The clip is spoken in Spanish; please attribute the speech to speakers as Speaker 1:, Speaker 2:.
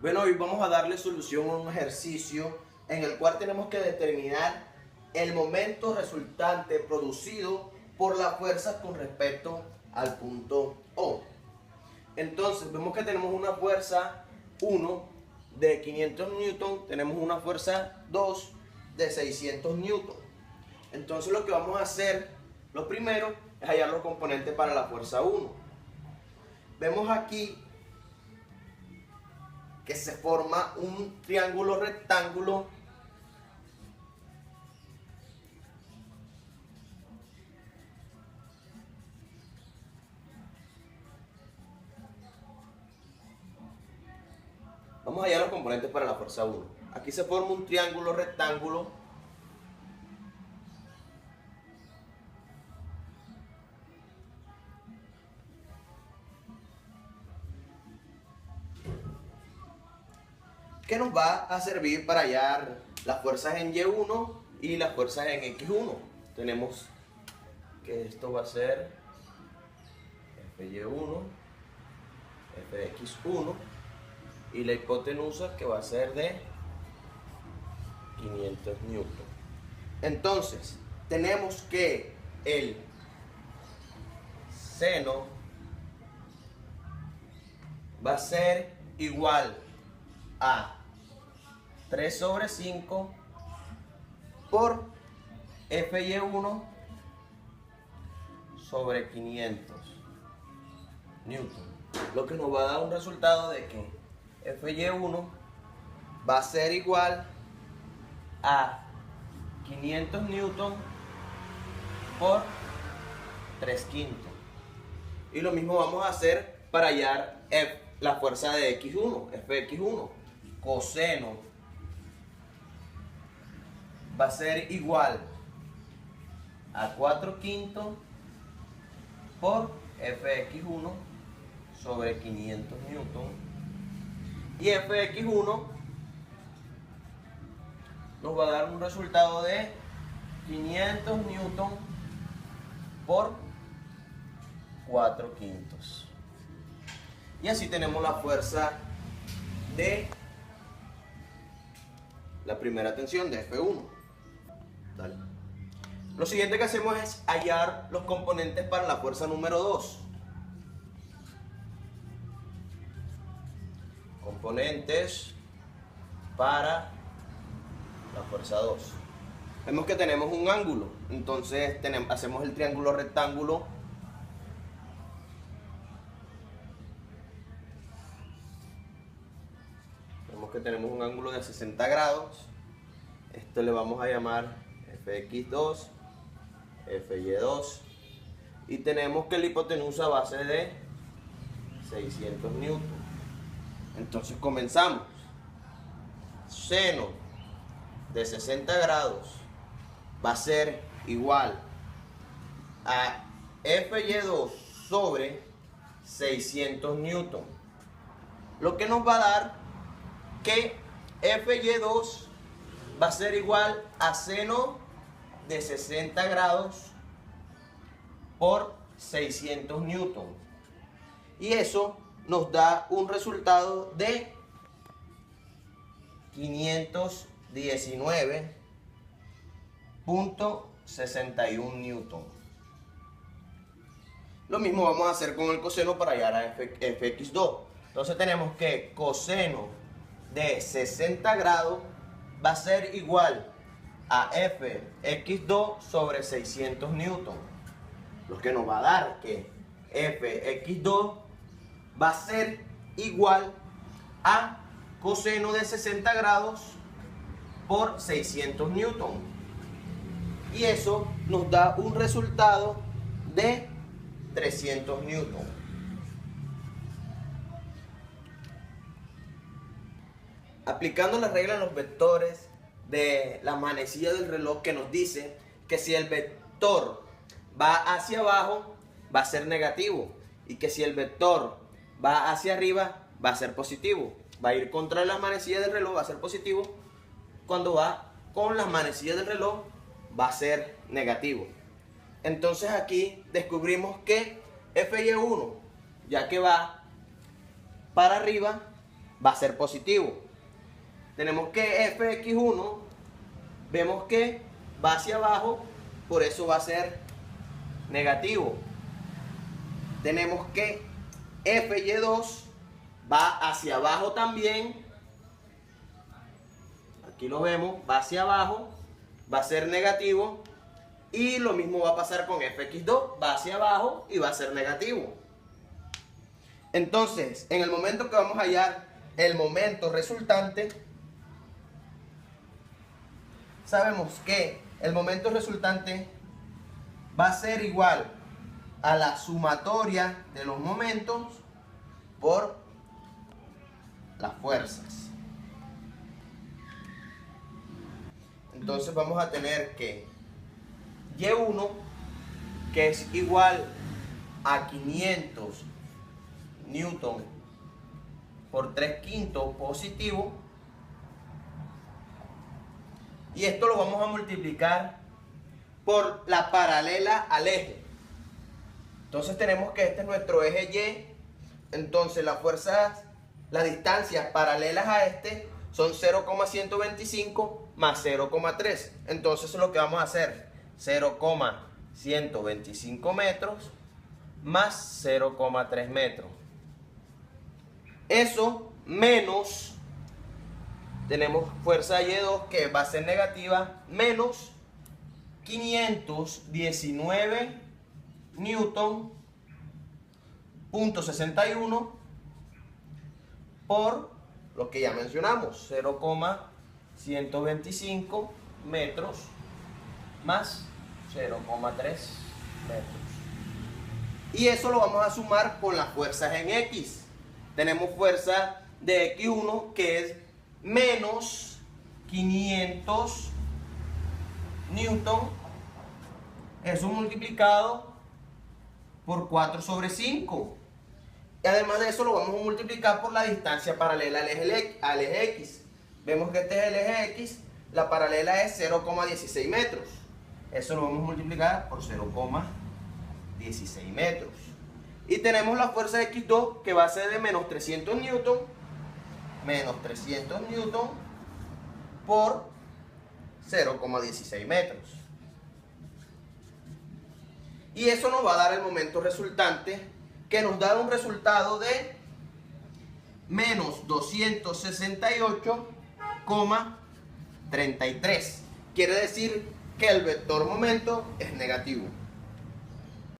Speaker 1: Bueno, hoy vamos a darle solución a un ejercicio en el cual tenemos que determinar el momento resultante producido por la fuerza con respecto al punto O. Entonces, vemos que tenemos una fuerza 1 de 500 newton, tenemos una fuerza 2 de 600 newton. Entonces, lo que vamos a hacer, lo primero, es hallar los componentes para la fuerza 1. Vemos aquí que se forma un triángulo rectángulo Vamos a hallar los componentes para la fuerza 1. Aquí se forma un triángulo rectángulo que nos va a servir para hallar las fuerzas en Y1 y las fuerzas en X1. Tenemos que esto va a ser FY1, FX1 y la hipotenusa que va a ser de 500 newton. Entonces, tenemos que el seno va a ser igual a 3 sobre 5 por FY1 sobre 500 newton, lo que nos va a dar un resultado de que FY1 va a ser igual a 500 newton por 3 quintos. Y lo mismo vamos a hacer para hallar la fuerza de X1, Fx1. Coseno va a ser igual a 4 quintos por Fx1 sobre 500 newton. Y Fx1 nos va a dar un resultado de 500 newton por 4 quintos. Y así tenemos la fuerza de la primera tensión de F1. Dale. Lo siguiente que hacemos es hallar los componentes para la fuerza número 2. Componentes para la fuerza 2. Vemos que tenemos un ángulo, entonces hacemos el triángulo rectángulo que tenemos un ángulo de 60 grados. Esto le vamos a llamar Fx2, Fy2 y tenemos que la hipotenusa va a ser de 600 newton. Entonces comenzamos. Seno de 60 grados va a ser igual a Fy2 sobre 600 newton, lo que nos va a dar que Fy2 va a ser igual a seno de 60 grados por 600 newton. Y eso nos da un resultado de 519.61 newton. Lo mismo vamos a hacer con el coseno para hallar a Fx2. Entonces tenemos que coseno de 60 grados va a ser igual a Fx2 sobre 600 newton, lo que nos va a dar que Fx2 va a ser igual a coseno de 60 grados por 600 newton, y eso nos da un resultado de 300 newton. Aplicando la regla de los vectores de la manecilla del reloj, que nos dice que si el vector va hacia abajo va a ser negativo y que si el vector va hacia arriba va a ser positivo. Va a ir contra las manecillas del reloj, va a ser positivo. Cuando va con las manecillas del reloj va a ser negativo. Entonces aquí descubrimos que Fy1, ya que va para arriba, va a ser positivo. Tenemos que Fx1, vemos que va hacia abajo, por eso va a ser negativo. Tenemos que Fy2 va hacia abajo también. Aquí lo vemos, va hacia abajo, va a ser negativo. Y lo mismo va a pasar con Fx2, va hacia abajo y va a ser negativo. Entonces, en el momento que vamos a hallar el momento resultante, sabemos que el momento resultante va a ser igual a la sumatoria de los momentos por las fuerzas. Entonces vamos a tener que Y1, que es igual a 500 newton por 3/5 positivo, y esto lo vamos a multiplicar por la paralela al eje. Entonces tenemos que este es nuestro eje Y, entonces las fuerzas, las distancias paralelas a este son 0,125 más 0,3. Entonces lo que vamos a hacer, 0,125 metros más 0,3 metros. Eso menos, tenemos fuerza Y2 que va a ser negativa, menos 519 newton punto 61 por lo que ya mencionamos, 0,125 metros más 0,3 metros. Y eso lo vamos a sumar con las fuerzas en X. Tenemos fuerza de X1 que es menos 500 newton. Eso multiplicado por 4/5. Y además de eso lo vamos a multiplicar por la distancia paralela al eje X. Vemos que este es el eje X, la paralela es 0,16 metros. Eso lo vamos a multiplicar por 0,16 metros. Y tenemos la fuerza de X2 que va a ser de menos 300 newton, por 0,16 metros. Y eso nos va a dar el momento resultante, que nos da un resultado de menos 268,33. Quiere decir que el vector momento es negativo.